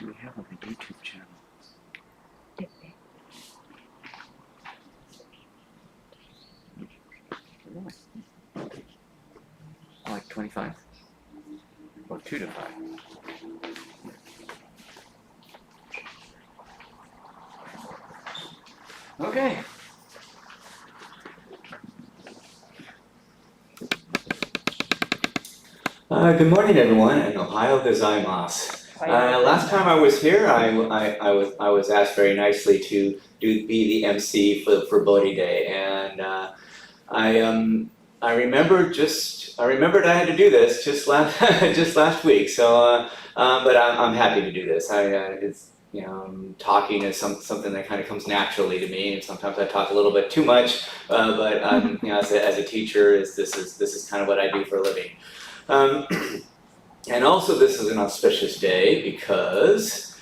do we have on the YouTube channel? Like 25? Or 2 to 5? Okay. Good morning, everyone, and Ohio gozaimasu. Last time I was here, I was asked very nicely to be the MC for Bodhi Day, and I remembered I had to do this just last week. So, but I'm happy to do this. It's talking is something that kind of comes naturally to me, and sometimes I talk a little bit too much. But as a teacher, this is kind of what I do for a living. And also this is an auspicious day because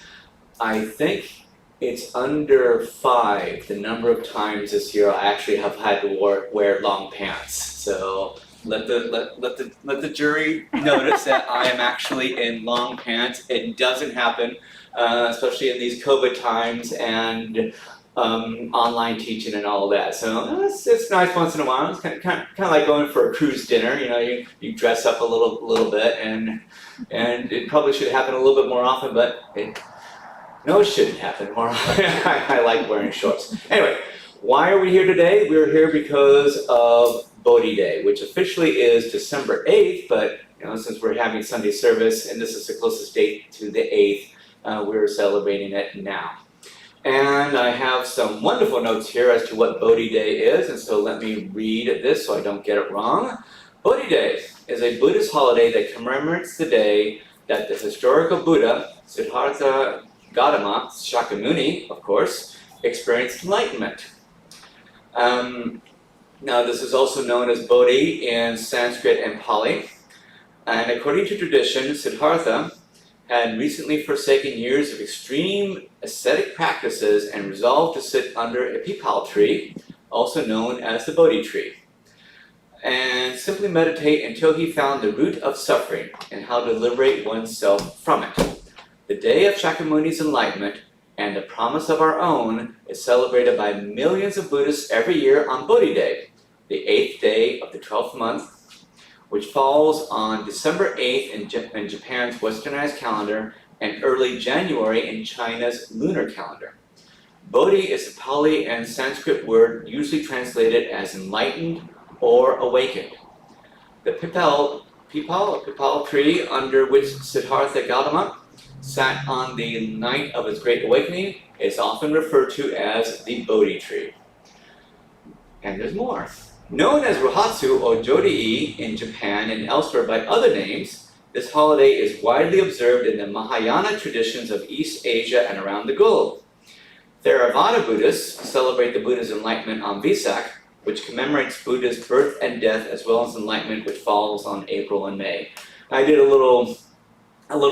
I think it's under 5 the number of times this year I actually have had to wear long pants. So let the jury notice that I am actually in long pants. It doesn't happen, especially in these COVID times and online teaching and all of that. So it's nice once in a while. It's kind of like going for a cruise dinner. You dress up a little bit, and it probably should happen a little bit more often, but it shouldn't happen more often. I like wearing shorts. Anyway, why are we here today? We're here because of Bodhi Day, which officially is December 8th, but since we're having Sunday service and this is the closest date to the 8th, we're celebrating it now. And I have some wonderful notes here as to what Bodhi Day is, and so let me read this so I don't get it wrong. Bodhi Day is a Buddhist holiday that commemorates the day that the historical Buddha, Siddhartha Gautama, Shakyamuni, of course, experienced enlightenment. Now this is also known as Bodhi in Sanskrit and Pali, and according to tradition, Siddhartha had recently forsaken years of extreme ascetic practices and resolved to sit under a peepal tree, also known as the Bodhi tree, and simply meditate until he found the root of suffering and how to liberate oneself from it. The day of Shakyamuni's enlightenment and the promise of our own is celebrated by millions of Buddhists every year on Bodhi Day, the 8th day of the 12th month, which falls on December 8th in Japan's Westernized calendar and early January in China's lunar calendar. Bodhi is a Pali and Sanskrit word usually translated as enlightened or awakened. The peepal tree under which Siddhartha Gautama sat on the night of his great awakening is often referred to as the Bodhi tree. And there's more. Known as Rohatsu or JODO-E in Japan and elsewhere by other names, this holiday is widely observed in the Mahayana traditions of East Asia and around the globe. Theravada Buddhists celebrate the Buddha's enlightenment on Vesak, which commemorates Buddha's birth and death, as well as enlightenment, which falls on April and May. I did a little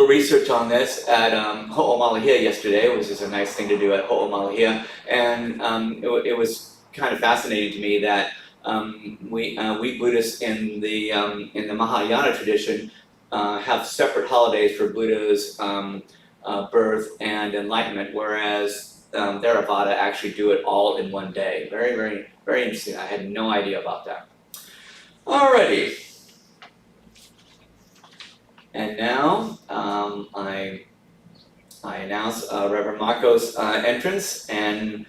research on this at Ho'omalahia yesterday, which is a nice thing to do at Ho'omalahia, and it was kind of fascinating to me that we Buddhists in the Mahayana tradition have separate holidays for Buddha's birth and enlightenment, whereas Theravada actually do it all in one day. Very, very, very interesting. I had no idea about that. Alrighty. And now I announce Reverend Marco's entrance, and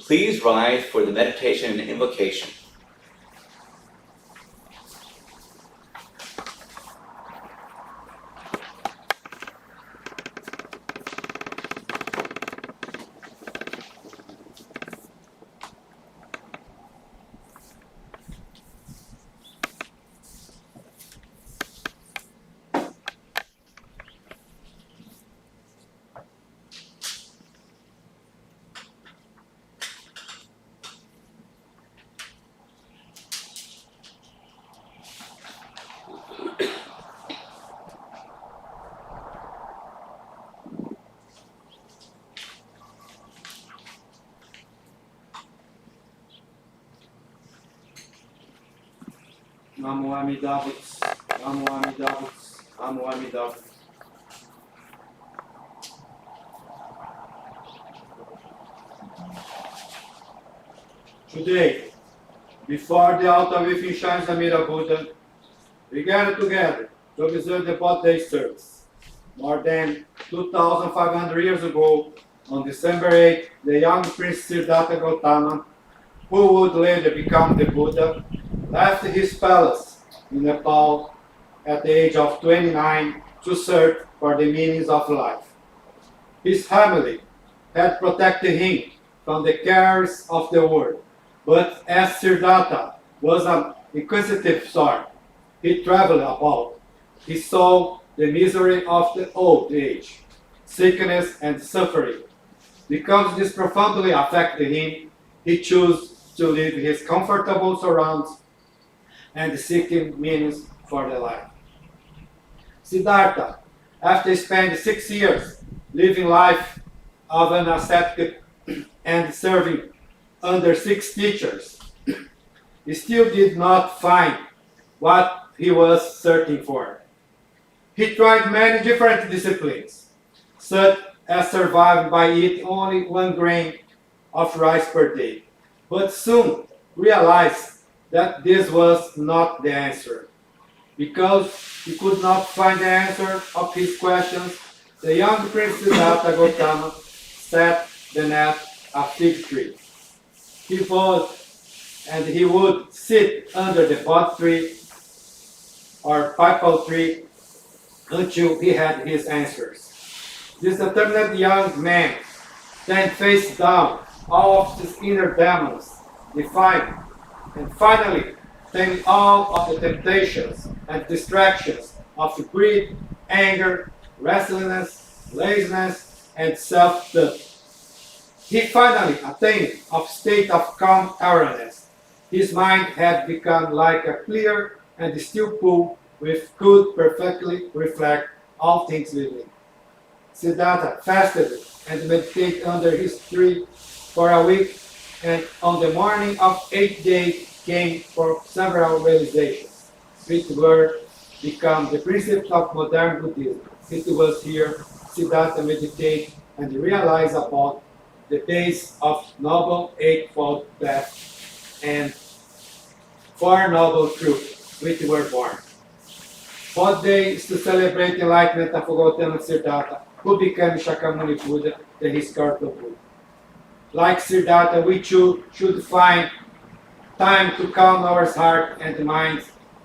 please rise for the meditation and invocation. Namo Amida Butsu, Namo Amida Butsu, Namo Amida Butsu. Today, before the altar within shines the Mira Buddha, we gather together to observe the Bodhi service. More than 2,500 years ago, on December 8, the young Prince Siddhartha Gautama, who would later become the Buddha, left his palace in Nepal at the age of 29 to search for the meanings of life. His family had protected him from the cares of the world, but as Siddhartha was an inquisitive sort, he traveled about. He saw the misery of the old age, sickness and suffering. Because this profoundly affected him, he chose to leave his comfortable surroundings and seeking meanings for the life. Siddhartha, after spending 6 years living life of an ascetic and serving under 6 teachers, he still did not find what he was searching for. He tried many different disciplines, such as surviving by eating only 1 grain of rice per day, but soon realized that this was not the answer. Because he could not find the answer of his questions, the young Prince Siddhartha Gautama sat beneath a fig tree. He would sit under the Bodhi tree or peepal tree until he had his answers. This determined young man then faced down all of his inner demons, defied, and finally taming all of the temptations and distractions of greed, anger, restlessness, laziness, and self-doubt. He finally attained a state of calm awareness. His mind had become like a clear and still pool which could perfectly reflect all things within. Siddhartha fasted and meditated under his tree for a week, and on the morning of 8th day came for several realizations, which were become the principles of modern Buddhism. It was here Siddhartha meditated and realized about the base of Noble Eightfold Path and 4 Noble Truths, which were born. 4th day is to celebrate the enlightenment of Gautama and Siddhartha, who became Shakyamuni Buddha, the historical Buddha. Like Siddhartha, we too should find time to calm our heart and mind,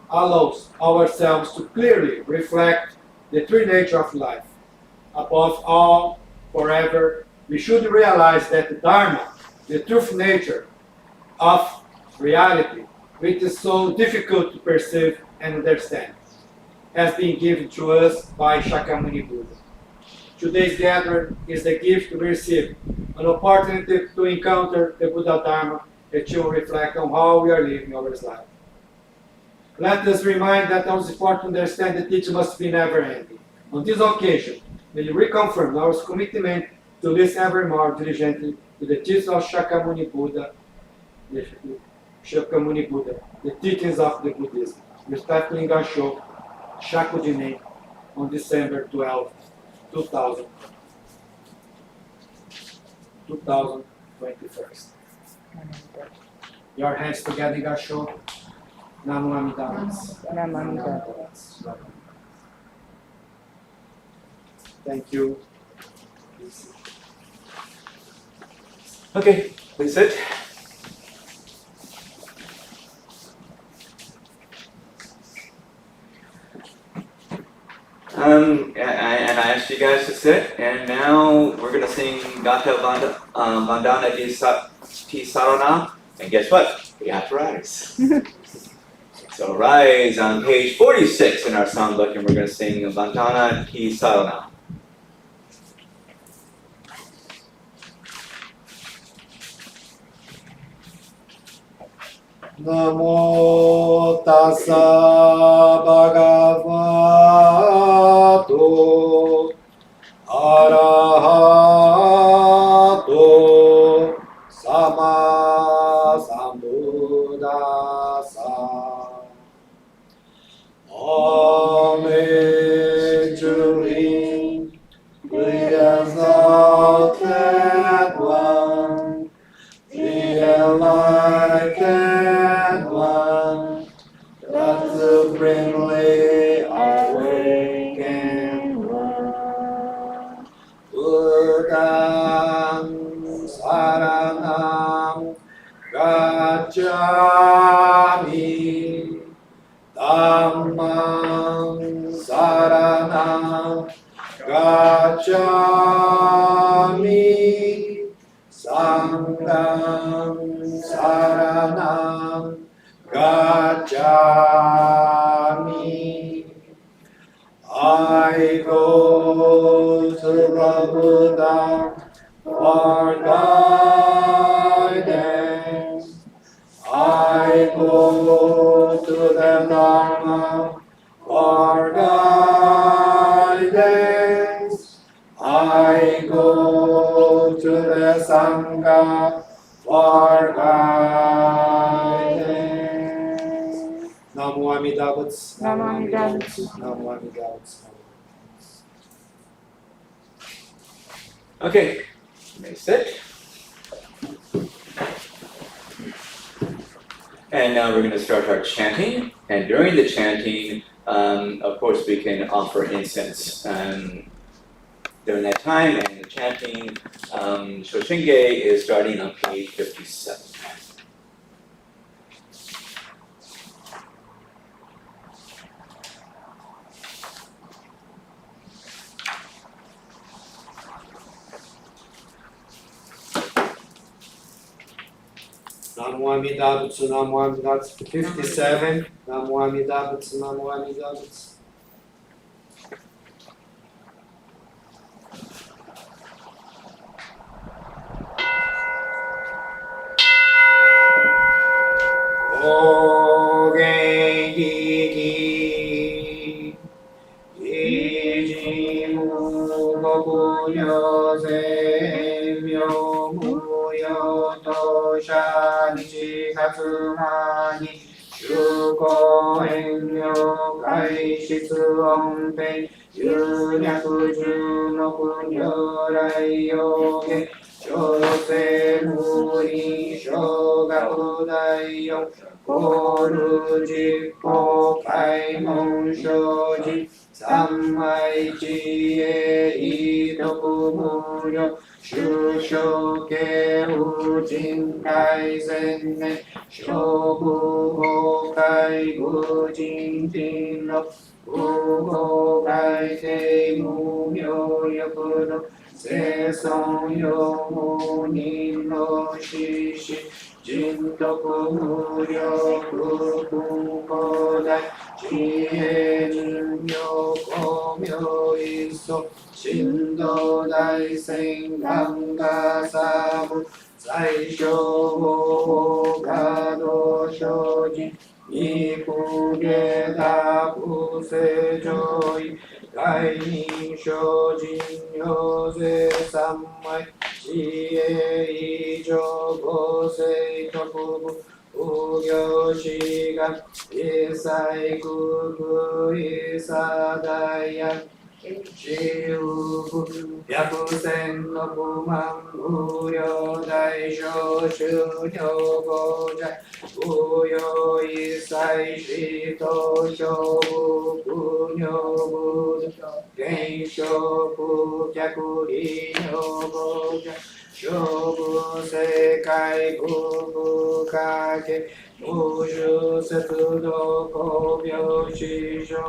allows ourselves to clearly reflect the true nature of life. Above all, forever, we should realize that the Dharma, the truth nature of reality, which is so difficult to perceive and understand, has been given to us by Shakyamuni Buddha. Today's gathering is the gift we receive, an opportunity to encounter the Buddha Dharma and to reflect on how we are living our life. Let us remind that our support to understand the teaching must be never-ending. On this occasion, we reconfirm our commitment to listen ever more diligently to the teachings of Shakyamuni Buddha, the teachings of the Buddhism. Respectfully, Higashi Hongwanji on December 12, 2021. Your hands together, Higashi. Namo Amida. Thank you. Okay, please sit. And I asked you guys to sit, and now we're going to sing Gata Vandana Ti Sarana, and guess what? We have to rise. So rise on page 46 in our songbook, and we're going to sing Vandana Ti Sarana. Namo tassa bhagavato arahato sama sambuddhassa. Amen to him, the exalted one, the enlightened Saranam Gacchami Sangham Saranam Gacchami. I go to the Buddha for guidance. I go to the Dharma for guidance. I go to the Sangha for guidance. Namo Amida Butsu. Namo Amida Butsu. Namo Amida Butsu. Okay, you may sit. And now we're going to start our chanting. And during the chanting, of course, we can offer incense during that time. And the chanting, Shoshinge is starting on page 57. Namo Amida Butsu, Namo Amida Butsu. 57. Namo Amida Butsu, Namo Amida Butsu. O Genki Ijimu Gokunyo Senmyo Muyo Tosha Nichi Katsumani Shuko Enmyo Kaishitsu Onpen Yunyaku Juno Kunyo Raiyoge Shose Muri Shogaku Daiyo Koru Jippo Kaimon Shoji Sammai Chie Itoku Muryo Shushoke Ujin Kaisen Shobu Hokai Bujin Tino Uho Kaite Mumyo Yakudo Seson Yomu Nino Shishi Jintoku Muryo Kuku Kodai Chie Ninyo Komyo Iso Shindo Daisen Ganga Sabu Saisho Gado Shoji Ikuge Daku Sejoi Gainin Shojin Yose Sammai Chie Ijo Gosei Tokubu Ugyo Shigan Isai Kuku Isadaya Shiubu Yakusen no Kuman Uyo Daisho Shunyo Gojai Uyo Isai Shito Shobu Kunyo Buddha Gensho Kukyaku Inyo Gojai Shobu Sekai Kuku Kake Mushu Setudo Kobyo Shisho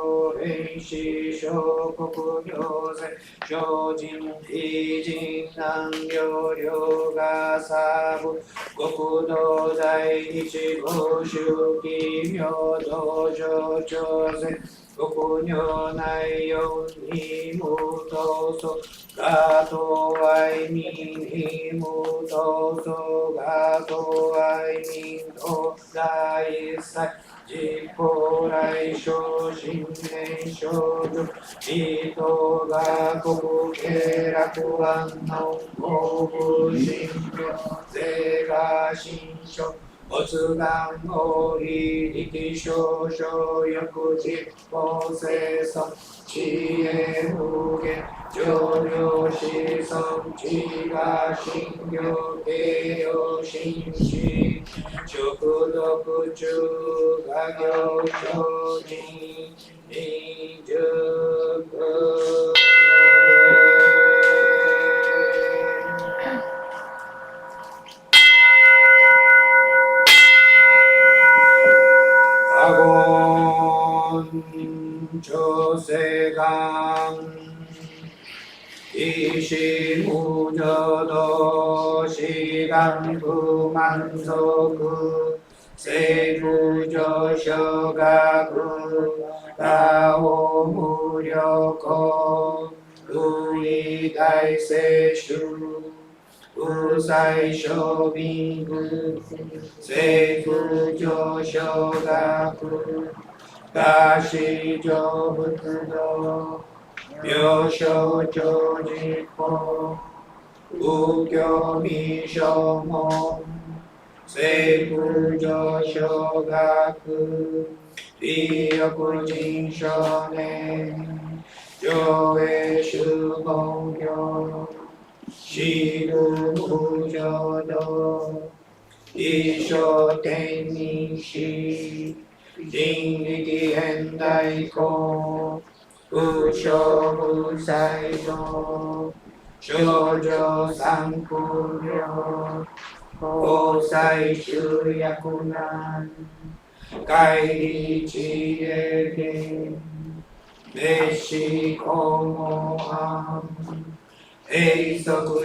Shisho Kokunyose Shojin Ijin Nangyo Ryoga Sabu Gokudo Dai Ichi Goshu Kimyo Dojo Chose Gokunyo Naiyo Nimutoso Gato Ai Min Nimutoso Gato Ai Min To Dai Sai Jiporai Shoshin Shoju Ito ga Koku Keraku Anno Kobu Shinjo Zega Shinsho Otsugan Ori Iki Shosho Yoku Jippo Seson Chie Mugen Joryo Shison Chiga Shingyo Keyo Shinshi Shokudoku Chugagyo Shojin Ninjuku Agon Cho 세강 이시무저도 시간 구만소구 세부조셔가구 가오무려고 우이다이세슈 우사이쇼빙구 세부조셔가구 가시조부도 묘쇼조지포 우교미쇼모 세부조쇼가쿠 비여구진쇼네 조회슈공교 시구무조도 이쇼텐니시 징리기엔다이코 우쇼무사이도 쇼조상쿠려 고사이슈야쿠난 가이리지에게 메시코모함 에이서구쇼아쿠도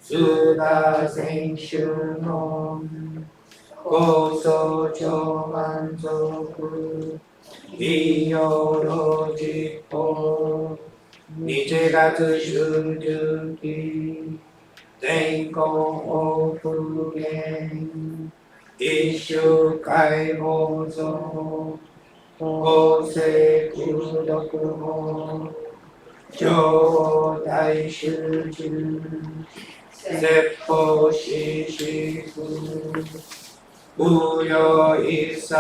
수다생슈놈 고소조만소구 이요로지포 니제가즈슈즈기 땡코오프겐 이슈카이모소 고세구도쿠모 조다이슈즈 세포시시구 무여이사이구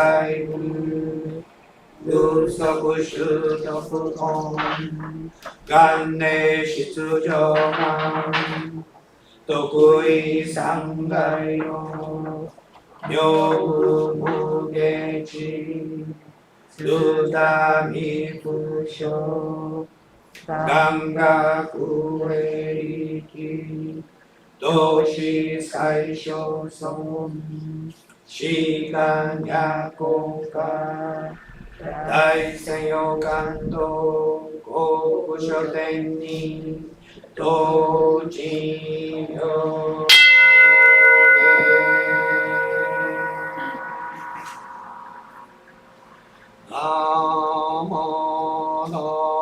누서구슈도쿠공 간내시투저만 도구이상가요 묘무무게지 누다미부쇼 감가구에리기 도시사이쇼손 시간야고가 다이세요간도 고구쇼텐니 도지요 나마나부 나마나부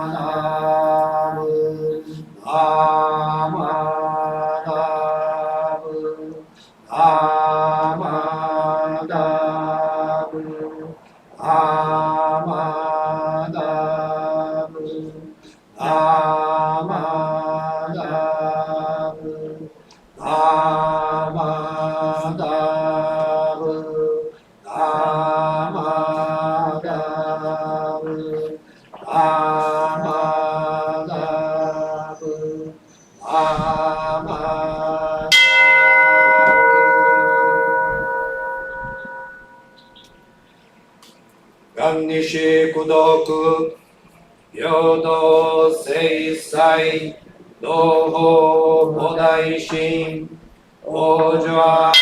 나마나부 아마다부 아마다부 아마다부 아마다부 아마다부 아마다부 아마다부 간니시 구도쿠 요도 세이사이 노호 보다이신 오조아나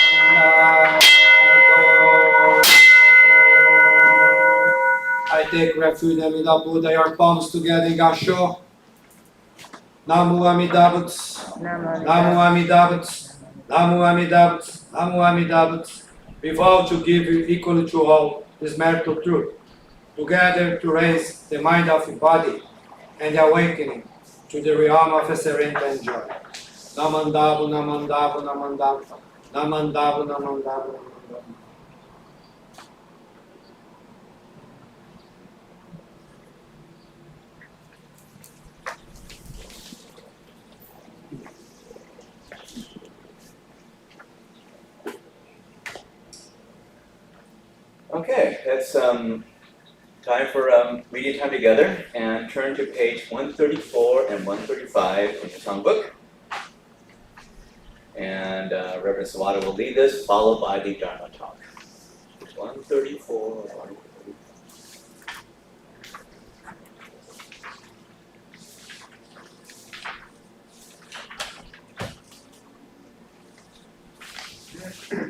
I take refuge in the Buddha, your palms together, Higasho. Namu Amida Butsu, Namu Amida Butsu, Namu Amida Butsu, Namu Amida Butsu. We vow to give equally to all this marital truth, together to raise the mind of the body and the awakening to the realm of a serenity and joy. Namandabu, Namandabu, Namandabu, Namandabu, Namandabu, Namandabu. Okay, it's time for reading time together, and turn to page 134 and 135 in the songbook. And Reverend Sawada will lead this, followed by the Dharma talk. 134. Namo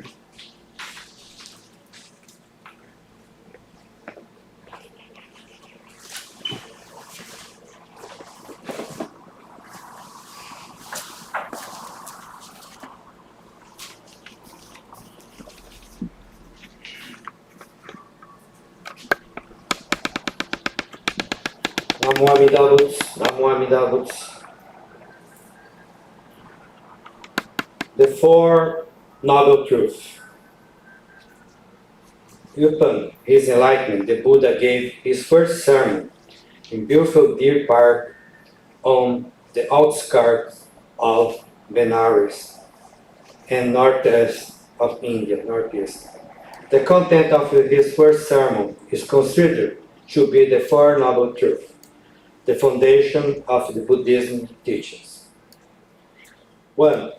Amida Butsu, Namo Amida Butsu. The Four Noble Truths. Upon his enlightenment, the Buddha gave his first sermon in beautiful deer park on the outskirts of Benares and northeast of India, northeast. The content of his first sermon is considered to be the Four Noble Truths, the foundation of the Buddhism teachings. 1.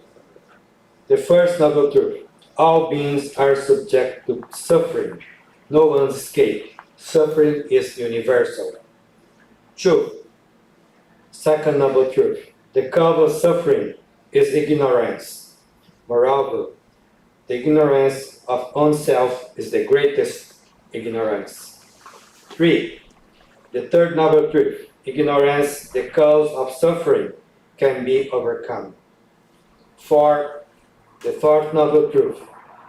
The first noble truth. All beings are subject to suffering. No one escapes. Suffering is universal. 2. Second noble truth. The cause of suffering is ignorance. Moreover, the ignorance of oneself is the greatest ignorance. 3. The third noble truth. Ignorance, the cause of suffering, can be overcome. 4. The fourth noble truth.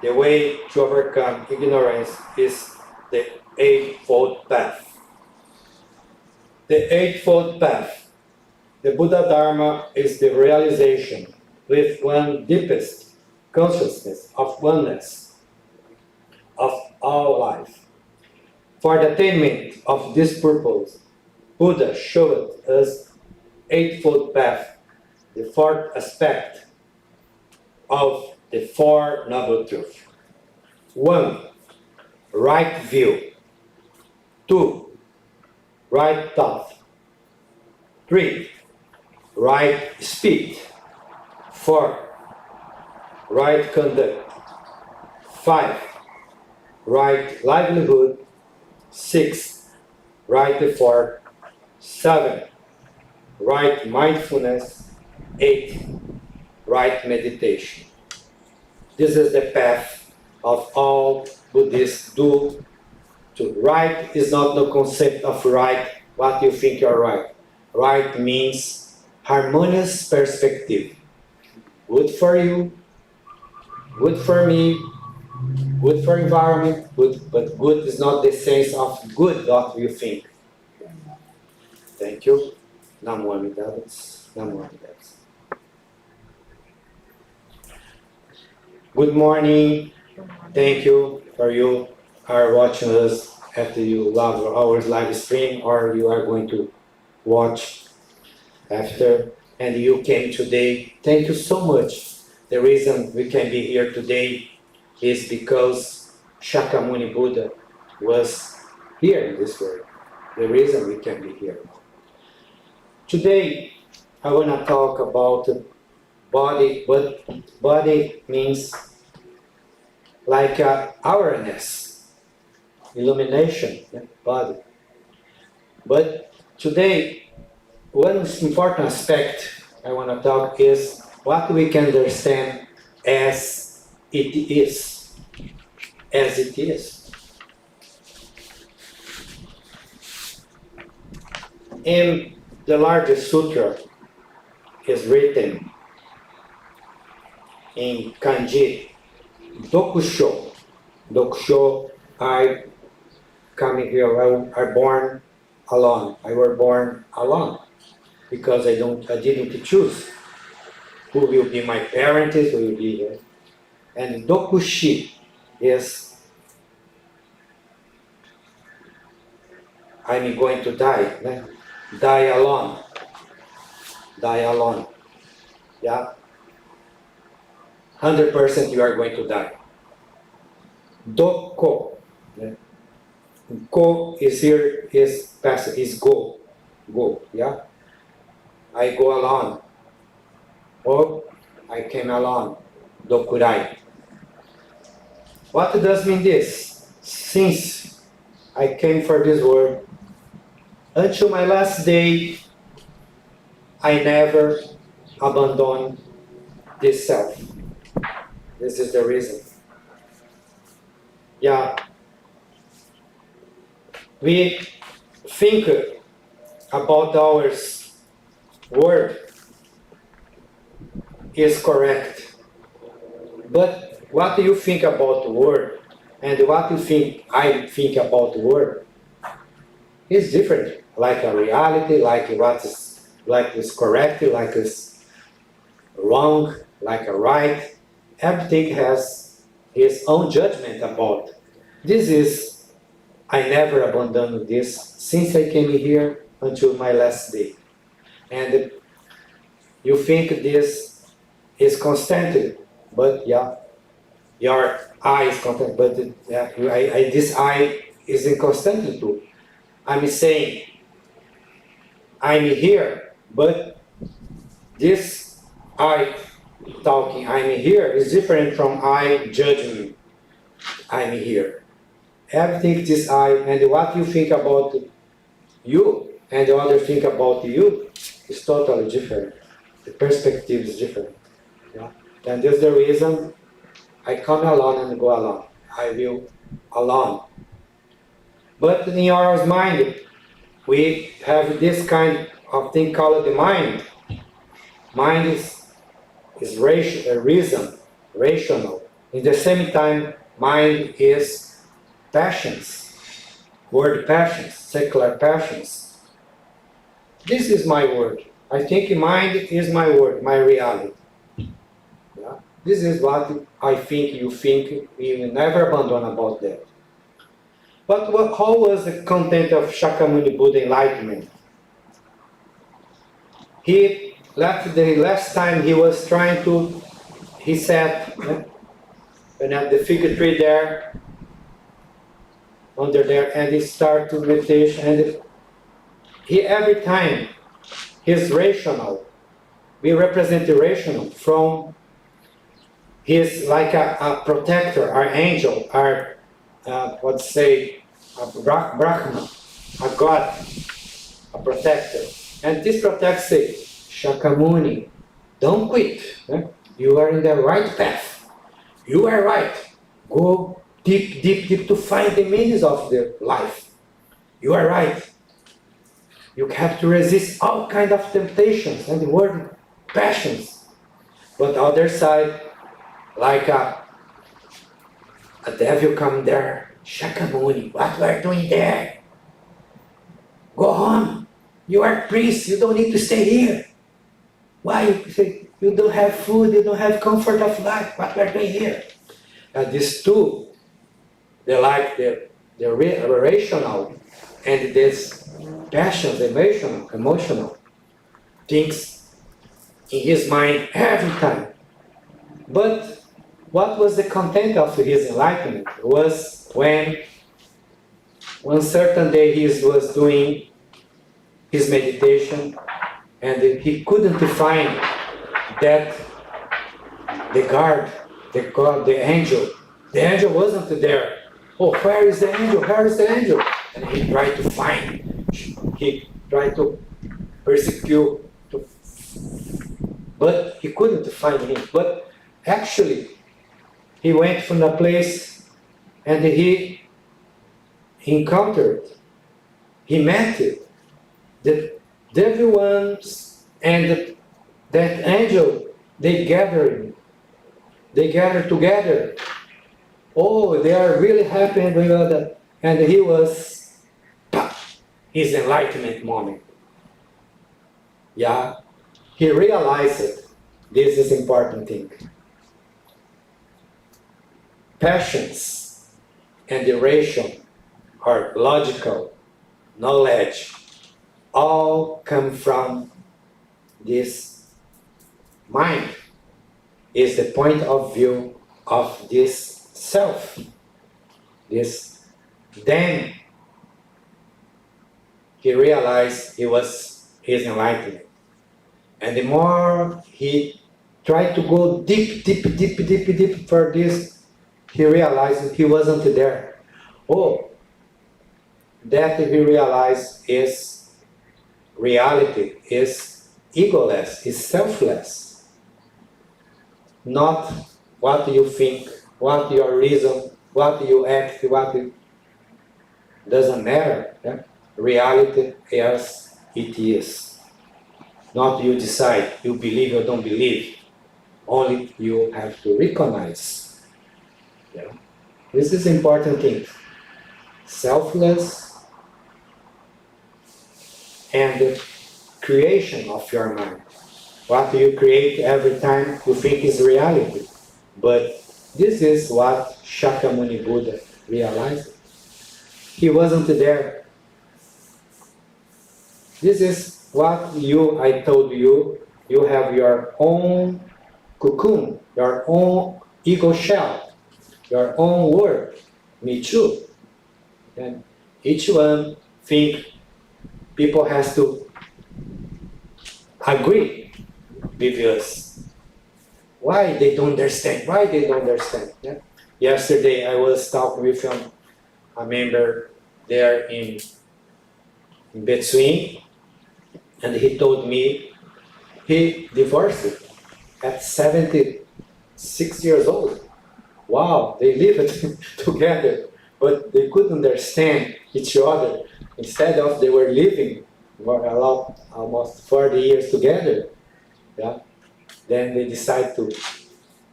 The way to overcome ignorance is the Eightfold Path. The Eightfold Path. The Buddha Dharma is the realization with one deepest consciousness of oneness of all life. For the attainment of this purpose, Buddha showed us Eightfold Path, the fourth aspect of the Four Noble Truths. 1. Right view. 2. Right thought. 3. Right speech. 4. Right conduct. 5. Right livelihood. 6. Right effort. 7. Right mindfulness. 8. Right meditation. This is the path of all Buddhists do. To right is not the concept of right, what you think you're right. Right means harmonious perspective. Good for you, good for me, good for environment, good, but good is not the sense of good what you think. Thank you. Namo Amida Butsu. Namo Amida Butsu. Good morning. Thank you for you are watching us after you love our live stream, or you are going to watch after, and you came today. Thank you so much. The reason we can be here today is because Shakyamuni Buddha was here in this world. The reason we can be here. Today, I want to talk about body, but body means like awareness, illumination, body. But today, one important aspect I want to talk is what we can understand as it is. As it is. In the largest sutra is written in kanji, dokusho. Dokusho, I coming here, I born alone. I was born alone because I didn't choose who will be my parents, who will be here. And dokushi is I'm going to die. Né? Die alone. Die alone. Yeah. 100% you are going to die. Doko. Ko is here, is passive, is go. Go, yeah? I go alone. Or I came alone. Dokurai. What does mean this? Since I came for this world, until my last day, I never abandoned this self. This is the reason. yeah, we think about our word is correct. But what do you think about the word and what you think I think about the word is different. Like a reality, like what is correct, like is wrong, like a right. Everything has his own judgment about. This is, I never abandoned this since I came here until my last day. And you think this is constant, but yeah, your eye is constant, but yeah, this eye is inconstant too. I'm saying, I'm here, but this I talking, I'm here, is different from I judging, I'm here. Everything this I, and what you think about you, and the other think about you, is totally different. The perspective is different. Yeah? And that's the reason I come alone and go alone. I will alone. But in your mind, we have this kind of thing called the mind. Mind is reason, rational. In the same time, mind is passions, word passions, secular passions. This is my word. I think mind is my word, my reality. Yeah? This is what I think, you think, we will never abandon about that. But how was the content of Shakyamuni Buddha enlightenment? He left the last time he was trying to, he sat at the fig tree there, under there, and he started to meditate, and he every time, his rational, we represent the rational from his like a protector, our angel, our let's say a Brahma, a god, a protector. And this protector says, Shakyamuni, don't quit. You are in the right path. You are right. Go deep, deep, deep to find the meanings of the life. You are right. You have to resist all kind of temptations and worldly passions. But the other side, like a devil come there, Shakyamuni, what you are doing there? Go home. You are priest, you don't need to stay here. Why? You don't have food, you don't have comfort of life, what you are doing here? And these two, they like the rational and this passions, emotional things in his mind every time. But what was the content of his enlightenment? It was when one certain day he was doing his meditation and he couldn't find that the angel wasn't there. Oh, where is the angel? Where is the angel? And he tried to find, he tried to persecute, but he couldn't find him. But actually, he went from the place and he encountered, he met the devil ones and that angel, they gathered together. Oh, they are really happy and he was his enlightenment moment. Yeah, he realized it. This is important thing. Passions and duration or logical knowledge all come from this mind, is the point of view of this self. Then he realized he was his enlightenment. And the more he tried to go deep for this, he realized he wasn't there. Oh, that he realized is reality, is egoless, is selfless. Not what you think, what your reason what you act, what it doesn't matter. Yeah? Reality as it is. Not you decide, you believe or don't believe. Only you have to recognize. Yeah? This is important thing. Selfless and the creation of your mind. What you create every time you think is reality. But this is what Shakyamuni Buddha realized. He wasn't there. This is what I told you. You have your own cocoon, your own ego shell, your own world. Me too. And each one think people has to agree with us. Why they don't understand? Why they don't understand? Yeah? Yesterday I was talking with a member there in Betsuin, and he told me he divorced at 76 years old. Wow, they lived together, but they couldn't understand each other. Instead of they were living almost 40 years together. Yeah, then they decide to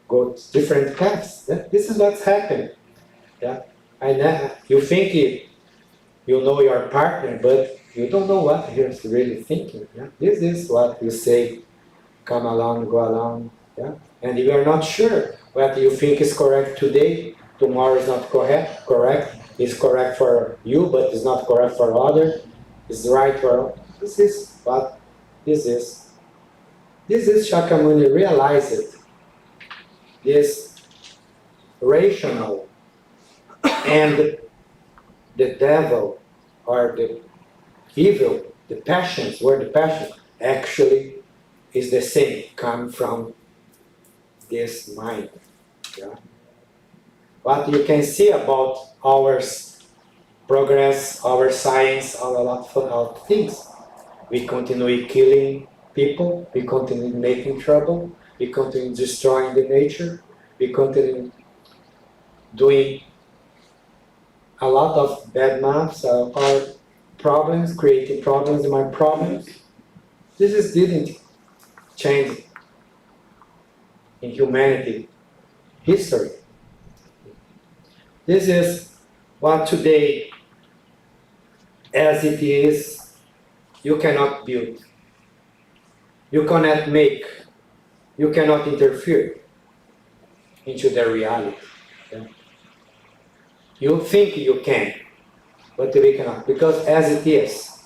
go different paths. Yeah? This is what's happened. Yeah, and you think you know your partner, but you don't know what he's really thinking. Yeah? This is what you say, come along, go along. Yeah? And you are not sure what you think is correct today, tomorrow is not correct. It's correct for you, but it's not correct for others. It's right for this is what this is. This is Shakyamuni realized it. This rational and the devil or the evil, the passions, where the passion actually is the same, come from this mind. Yeah? What you can see about our progress, our science, a lot of things. We continue killing people, we continue making trouble, we continue destroying the nature, we continue doing a lot of bad maths, our problems, creating problems in my problems. This didn't change in humanity history. This is what today, as it is, you cannot build. You cannot make. You cannot interfere into the reality. Yeah? You think you can, but we cannot. Because as it is,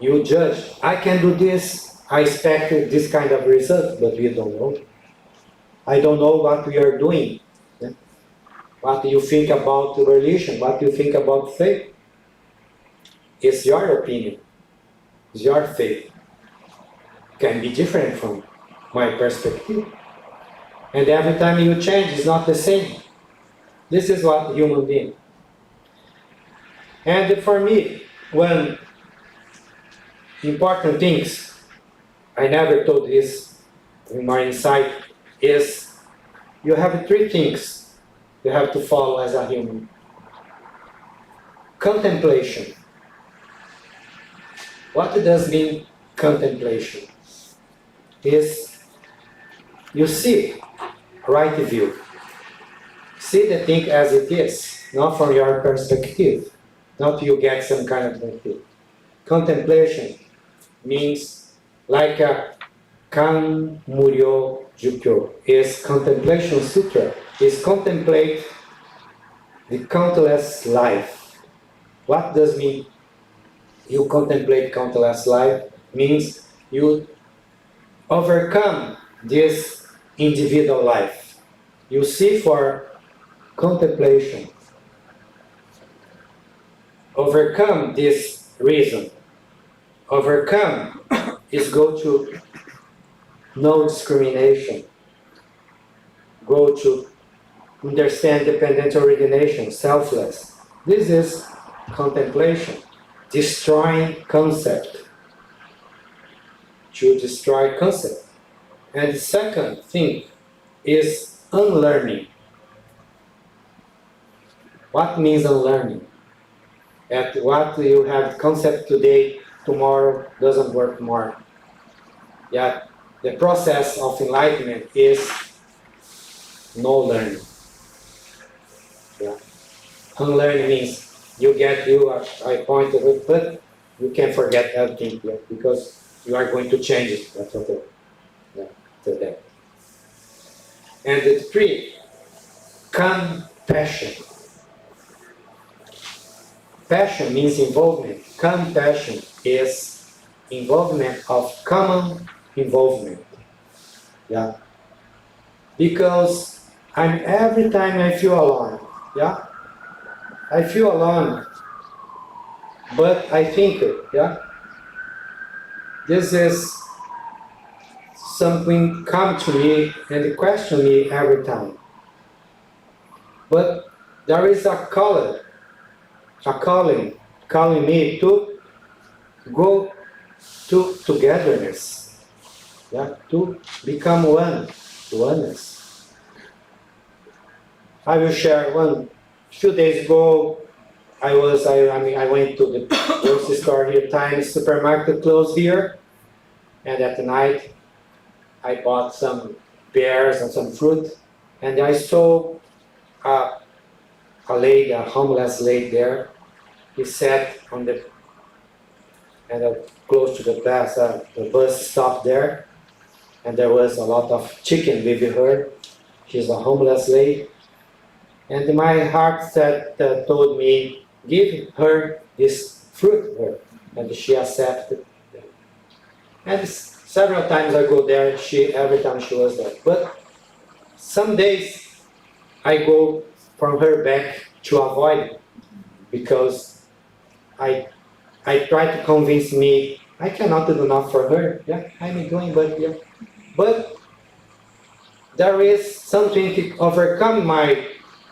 you judge, I can do this, I expect this kind of result, but we don't know. I don't know what we are doing. Yeah? What you think about religion, what you think about faith. It's your opinion, it's your faith. Can be different from my perspective. And every time you change, it's not the same. This is what human being. And for me, one important things, I never told this in my insight, is you have three things you have to follow as a human. Contemplation. What does mean contemplation? Is you see right view. See the thing as it is, not from your perspective. Not you get some kind of thing. Contemplation means like a Kan Muryo Jukyo is contemplation sutra, is contemplate the countless life. What does mean you contemplate countless life? Means you overcome this individual life. You see for contemplation. Overcome this reason. Overcome is go to no discrimination. Go to understand dependent origination, selfless. This is contemplation. Destroying concept. To destroy concept. And the second thing is unlearning. what means unlearning. At what you have concept today, tomorrow doesn't work more. Yeah, the process of enlightenment is no learning. Yeah. Unlearning means you I pointed it, but you can forget everything, yeah, because you are going to change it. That's what that. And the three, compassion. Passion means involvement. Compassion is involvement of common involvement. Yeah. Because every time I feel alone, yeah, I feel alone, but I think, yeah, this is something come to me and question me every time. But there is a calling me to go to togetherness, yeah, to become oneness. I will share one. Few days ago, I went to the grocery store here, Times supermarket closed here, and at night I bought some pears and some fruit, and I saw a lady, a homeless lady there. He sat on the close to the bus stop there, and there was a lot of chicken with her. She's a homeless lady, and my heart told me, give her this fruit, and she accepted. And several times I go there, every time she was there. But some days I go from her back to avoid it, because I try to convince me I cannot do enough for her. Yeah, I'm doing, but yeah. But there is something to overcome my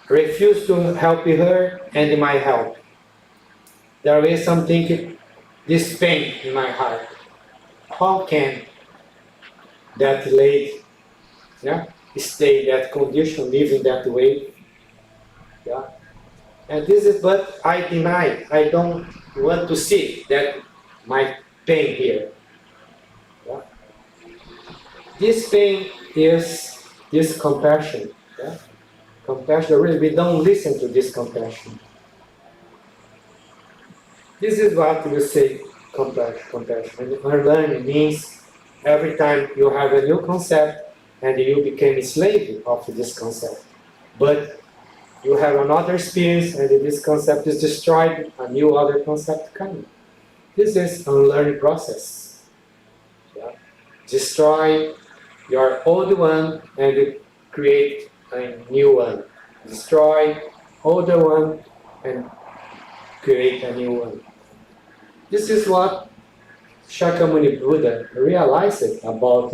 refuse to help her and my help. There is something, this pain in my heart. How can that lady, yeah, stay that condition, living that way? Yeah. And this is, but I deny. I don't want to see that my pain here. Yeah. This pain is this compassion. Yeah. Compassion, really, we don't listen to this compassion. This is what we say, compassion. And unlearning means every time you have a new concept and you became a slave of this concept. But you have another experience and this concept is destroyed, a new other concept coming. This is an unlearning process. Yeah? Destroy your old one and create a new one. Destroy older one and create a new one. This is what Shakyamuni Buddha realized about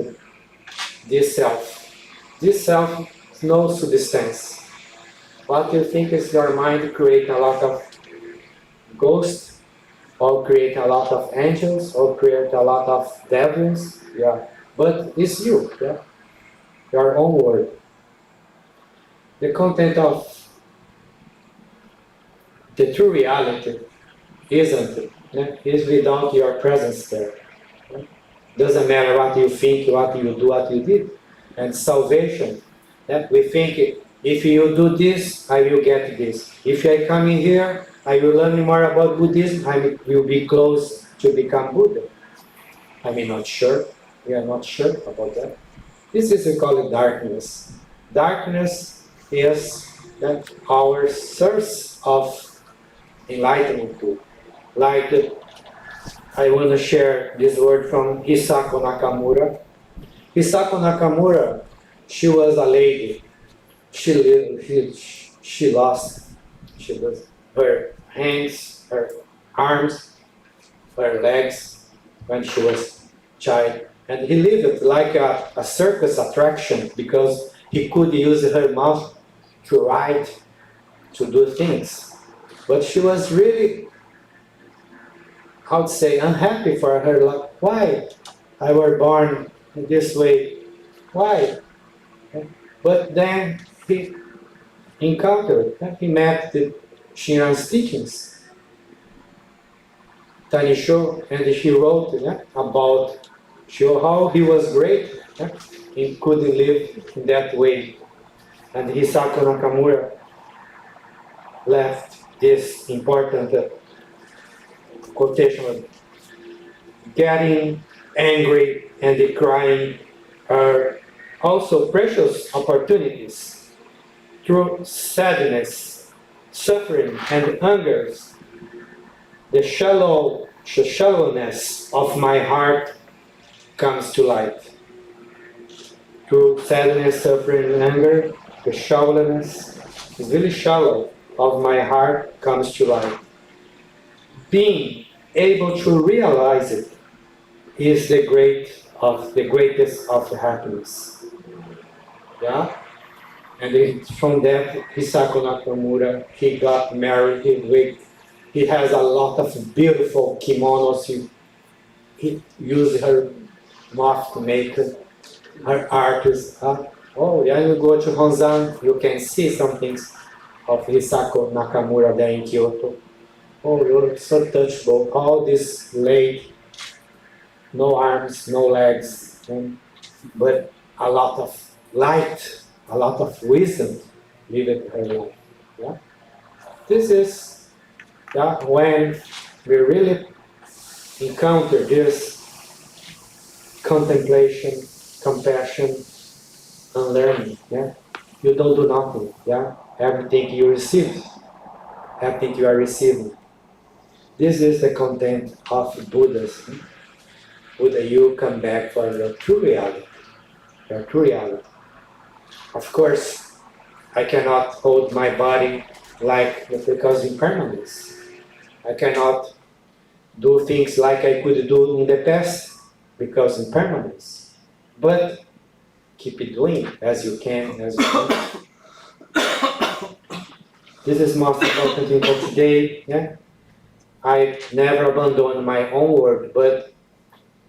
this self. This self is no substance. What you think is your mind create a lot of ghosts, or create a lot of angels, or create a lot of devils, yeah. But it's you, yeah, your own word. The content of the true reality isn't, yeah, is without your presence there. Yeah. Doesn't matter what you think, what you do, what you did. And salvation, yeah, we think if you do this, I will get this. If I come in here, I will learn more about Buddhism, I will be close to become Buddha. I'm not sure. We are not sure about that. This is called darkness. Darkness is our source of enlightenment too. Like, I want to share this word from Hisako Nakamura. Hisako Nakamura, she was a lady. She lost her hands, her arms, her legs when she was a child. And he lived like a circus attraction because he could use her mouth to write, to do things. But she was really, I would say, unhappy for her life. Why I was born in this way? Why? But then he encountered, he met Shinran's teachings. Tanisho, and he wrote about how he was great and could live in that way. And Hisako Nakamura left this important quotation: getting angry and crying are also precious opportunities. Through sadness, suffering, and anger, the shallowness of my heart comes to light. Through sadness, suffering, and anger, the shallowness is really shallow of my heart comes to light. Being able to realize it is the greatest of happiness. Yeah? And from that, Hisako Nakamura, he got married. He has a lot of beautiful kimonos. He used her mouth to make her artist. Oh, yeah, you go to Honzan, you can see some things of Hisako Nakamura there in Kyoto. Oh, you're so touchable. All this laid, no arms, no legs, but a lot of light, a lot of wisdom lived her life. Yeah? This is when we really encounter this contemplation, compassion, and learning. Yeah? You don't do nothing. Yeah? Everything you receive, everything you are receiving. This is the content of Buddhism. Buddha, you come back for your true reality. Your true reality. Of course, I cannot hold my body because impermanence. I cannot do things like I could do in the past because impermanence. But keep it doing as you can, as you can. This is most important thing for today. Yeah? I never abandon my own word, but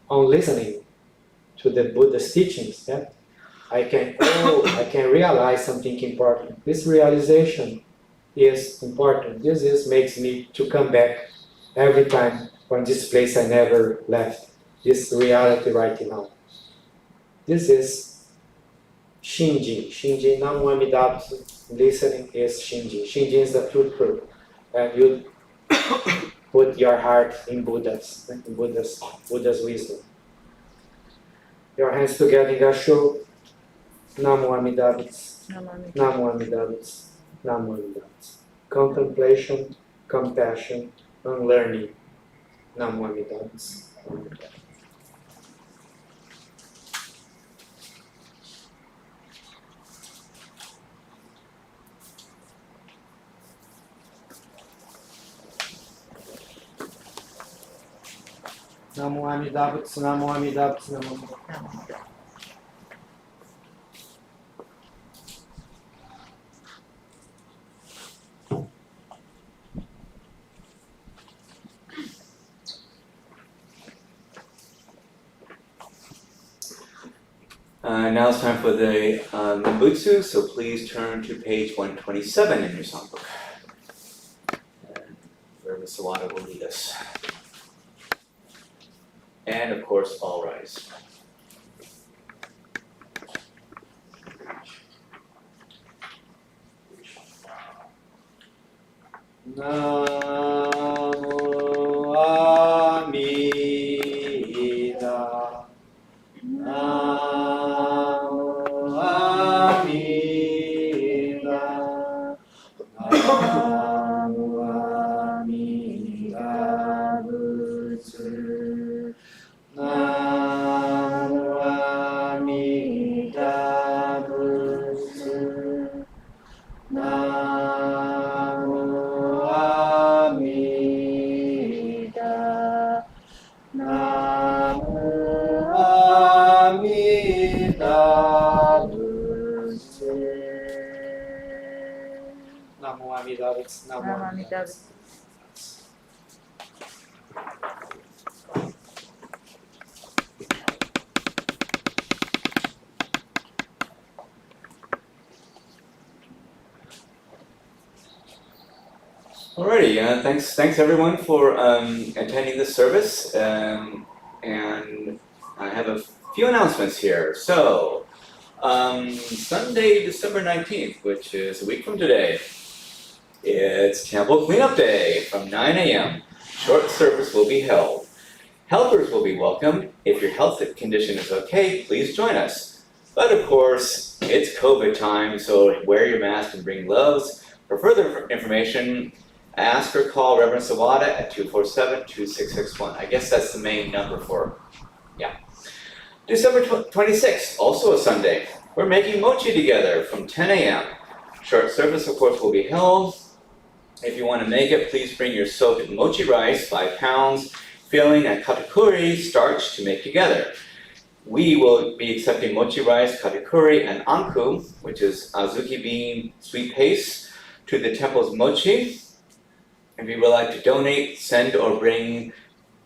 on listening to the Buddha's teachings, yeah? I can realize something important. This realization is important. This makes me to come back every time from this place I never left. This reality right now. This is Shinjin. Shinjin, Namo Amida Butsu. Listening is Shinjin. Shinjin is the truth. And you put your heart in Buddha's wisdom. Your hands together in Gasho. Namo Amida Butsu. Namo Amida Butsu. Namo Amida Butsu. Contemplation, compassion, and learning. Namo Amida Butsu. Namo Amida Butsu. Namo Amida Butsu. Namo Amida Butsu. Now it's time for the Nembutsu, so please turn to page 127 in your songbook, where the Sawada will lead us. And of course, all rise. Namo Amida. Namo Amida. Namo Amida Butsu. Namo Amida Butsu. Namo Amida. Namo Amida Butsu. Namo Amida Butsu. Namo Amida Butsu. Alrighty, thanks everyone for attending this service, and I have a few announcements here. So, Sunday, December 19th, which is a week from today, it's Temple Cleanup Day from 9 a.m. Short service will be held. Helpers will be welcome. If your health condition is okay, please join us. But of course, it's COVID time, so wear your mask and bring gloves. For further information, ask or call Reverend Sawada at 247-2661. I guess that's the main number for, yeah. December 26th, also a Sunday. We're making mochi together from 10 a.m. Short service, of course, will be held. If you want to make it, please bring your soaked mochi rice, 5 pounds, filling and katakuri starch to make together. We will be accepting mochi rice, katakuri, and anku, which is azuki bean sweet paste, to the temple's mochi. If you would like to donate, send or bring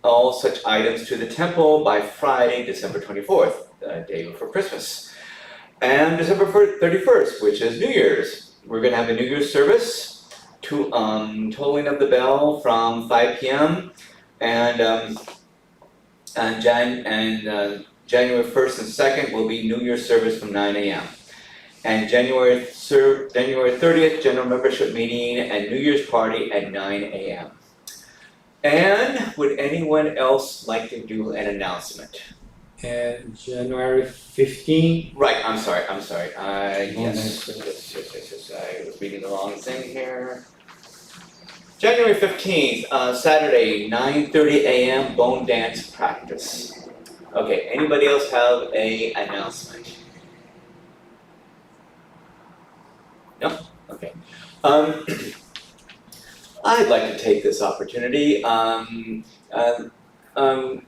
all such items to the temple by Friday, December 24th, the day before Christmas. And December 31st, which is New Year's, we're going to have a New Year's service, tolling of the bell from 5 p.m. and January 1st and 2nd will be New Year's service from 9 a.m. And January 30th, general membership meeting and New Year's party at 9 a.m. And would anyone else like to do an announcement? And January 15th. Right, I'm sorry. Yes, I was reading the wrong thing here. January 15th, Saturday, 9:30 a.m. bone dance practice. Okay, anybody else have an announcement? No? Okay. I'd like to take this opportunity.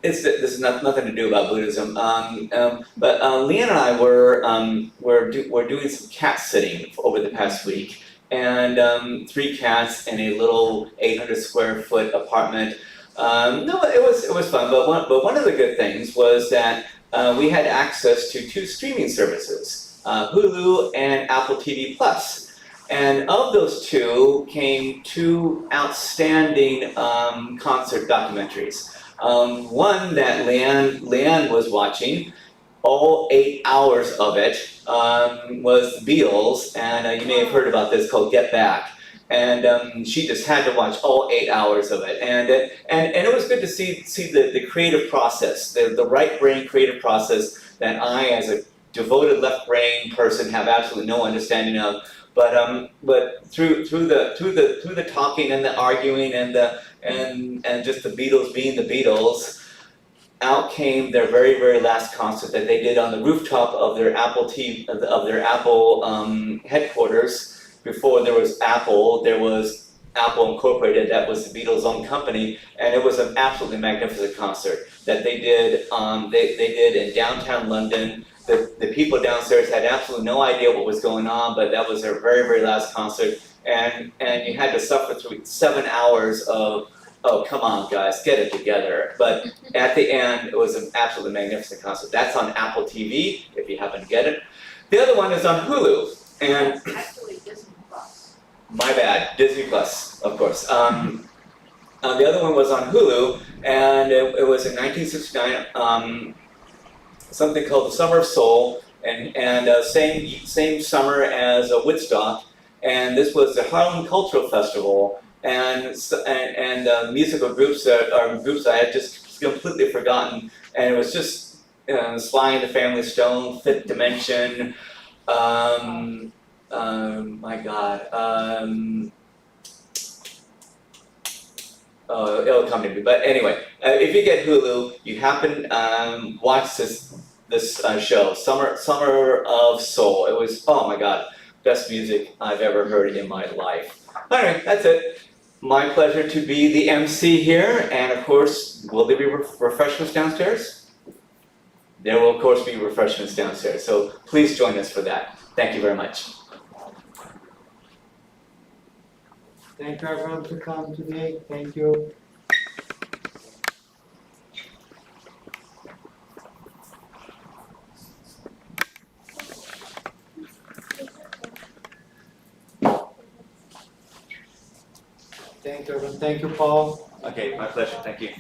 This is nothing to do about Buddhism, but Leanne and I were doing some cat sitting over the past week, and 3 cats in a little 800 square foot apartment. No, it was fun, but one of the good things was that we had access to 2 streaming services, Hulu and Apple TV Plus. And of those 2 came 2 outstanding concert documentaries. One that Leanne was watching, all 8 hours of it, was the Beatles, and you may have heard about this, called Get Back. And she just had to watch all 8 hours of it, and it was good to see the creative process, the right brain creative process that I, as a devoted left brain person, have absolutely no understanding of. But through the talking and the arguing and just the Beatles being the Beatles, out came their very last concert that they did on the rooftop of their Apple headquarters. Before there was Apple Incorporated, that was the Beatles' own company, and it was an absolutely magnificent concert that they did. They did in downtown London. The people downstairs had absolutely no idea what was going on, but that was their very last concert, and you had to suffer through 7 hours of, oh, come on guys, get it together. But at the end, it was an absolutely magnificent concert. That's on Apple TV, if you happen to get it. The other one is on Hulu, and Actually, Disney Plus. my bad, Disney Plus, of course. The other one was on Hulu, and it was in 1969, something called the Summer of Soul, and same summer as Woodstock, and this was the Harlem Cultural Festival, and musical groups I had just completely forgotten, and it was just Sly and the Family Stone, Fifth Dimension, my God, oh, it'll come to me. But anyway, if you get Hulu, you happen watch this show, Summer of Soul. It was, oh my God, best music I've ever heard in my life. All right, that's it. My pleasure to be the MC here, and of course, will there be refreshments downstairs? There will of course be refreshments downstairs, so please join us for that. Thank you very much. Thank you everyone to come today. Thank you. Thank you, everyone. Thank you, Paul. Okay, my pleasure. Thank you.